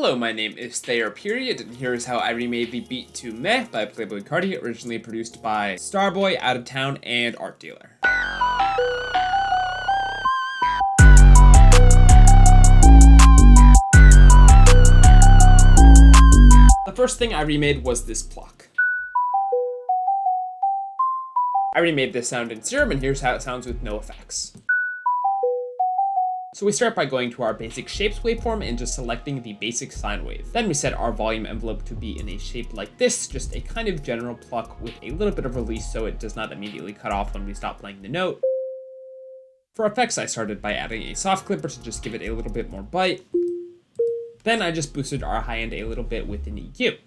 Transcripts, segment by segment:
Hello, my name is Thayer Period, and here's how I remade the beat to Meh by Playboi Carti, originally produced by Starboy, Outtatown, and Art Dealer. The first thing I remade was this pluck. I remade this sound in Serum, and here's how it sounds with no effects. So we start by going to our basic shapes waveform and just selecting the basic sine wave. Then we set our volume envelope to be in a shape like this, just a kind of general pluck with a little bit of release so it does not immediately cut off when we stop playing the note. For effects, I started by adding a soft clipper to just give it a little bit more bite. Then I just boosted our high end a little bit with an EQ.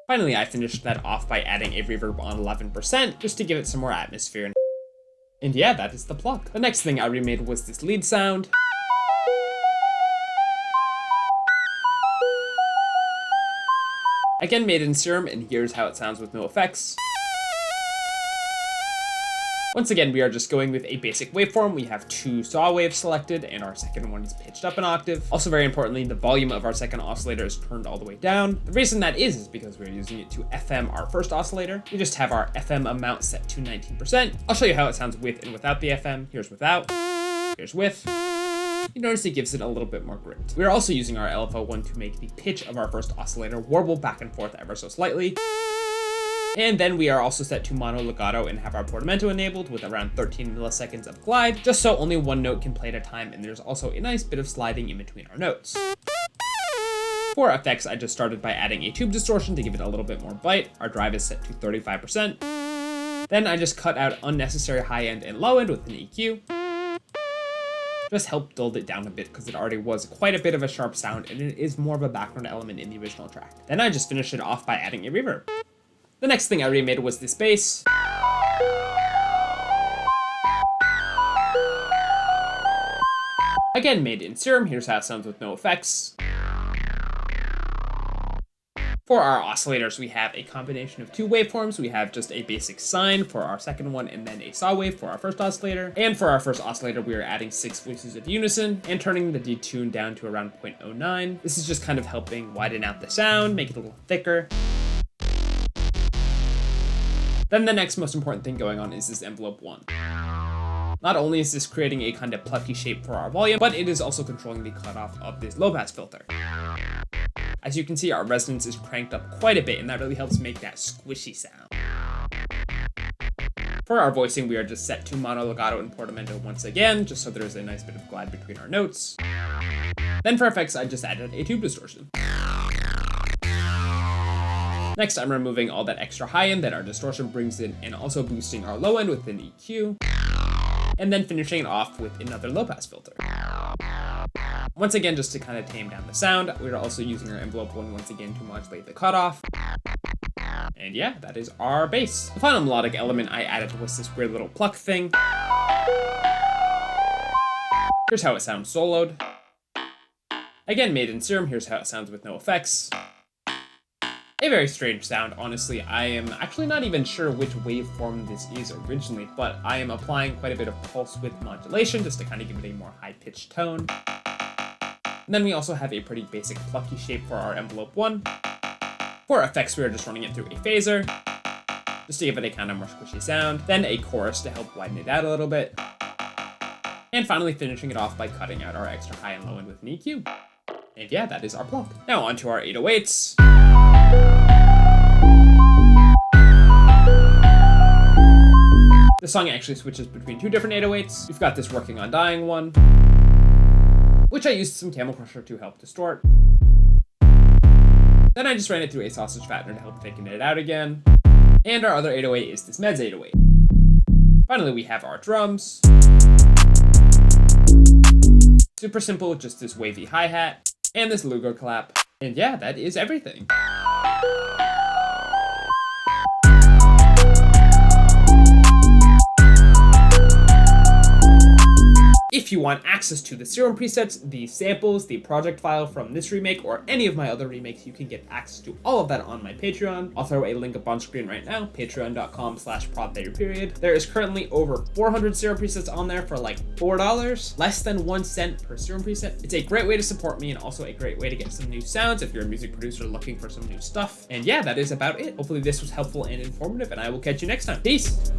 Finally, I finished that off by adding a reverb on 11% just to give it some more atmosphere. And yeah, that is the pluck. The next thing I remade was this lead sound. Again made in Serum, and here's how it sounds with no effects. Once again, we are just going with a basic waveform. We have two saw waves selected, and our second one is pitched up an octave. Also, very importantly, the volume of our second oscillator is turned all the way down. The reason that is because we're using it to FM our first oscillator. We just have our FM amount set to 19%. I'll show you how it sounds with and without the FM. Here's without, here's with. You notice it gives it a little bit more grit. We are also using our LFO1 to make the pitch of our first oscillator warble back and forth ever so slightly. And then we are also set to mono legato and have our portamento enabled with around 13 milliseconds of glide, just so only one note can play at a time, and there's also a nice bit of sliding in between our notes. For effects, I just started by adding a tube distortion to give it a little bit more bite. Our drive is set to 35%. Then I just cut out unnecessary high end and low end with an EQ. Just help dull it down a bit because it already was quite a bit of a sharp sound and it is more of a background element in the original track. Then I just finished it off by adding a reverb. The next thing I remade was this bass. Again made in Serum, here's how it sounds with no effects. For our oscillators, we have a combination of two waveforms. We have just a basic sine for our second one and then a saw wave for our first oscillator. And for our first oscillator, we are adding 6 voices of unison and turning the detune down to around 0.09. This is just kind of helping widen out the sound, make it a little thicker. Then the next most important thing going on is this envelope 1. Not only is this creating a kind of plucky shape for our volume, but it is also controlling the cutoff of this low pass filter. As you can see, our resonance is cranked up quite a bit, and that really helps make that squishy sound. For our voicing, we are just set to mono legato and portamento once again, just so there's a nice bit of glide between our notes. Then for effects, I just added a tube distortion. Next, I'm removing all that extra high end that our distortion brings in and also boosting our low end with an EQ. And then finishing it off with another low pass filter. Once again, just to kind of tame down the sound, we're also using our envelope 1 once again to modulate the cutoff. And yeah, that is our bass. The final melodic element I added was this weird little pluck thing. Here's how it sounds soloed. Again, made in Serum, here's how it sounds with no effects. A very strange sound, honestly. I am actually not even sure which waveform this is originally, but I am applying quite a bit of pulse width modulation just to kind of give it a more high-pitched tone. And then we also have a pretty basic plucky shape for our envelope 1. For effects, we are just running it through a phaser, just to give it a kind of more squishy sound. Then a chorus to help widen it out a little bit. And finally finishing it off by cutting out our extra high and low end with an EQ. And yeah, that is our pluck. Now onto our 808s. The song actually switches between two different 808s. We've got this Working on Dying one, which I used some Camel Crusher to help distort. Then I just ran it through a sausage fattener to help thicken it out again. And our other 808 is this Meds 808. Finally, we have our drums. Super simple, just this wavy hi-hat and this Luger clap. And yeah, that is everything. If you want access to the serum presets, the samples, the project file from this remake, or any of my other remakes, you can get access to all of that on my Patreon. I'll throw a link up on screen right now, patreon.com/prodtheory. There is currently over 400 serum presets on there for like $4, less than 1 cent per serum preset. It's a great way to support me and also a great way to get some new sounds if you're a music producer looking for some new stuff. And yeah, that is about it. Hopefully this was helpful and informative, and I will catch you next time. Peace.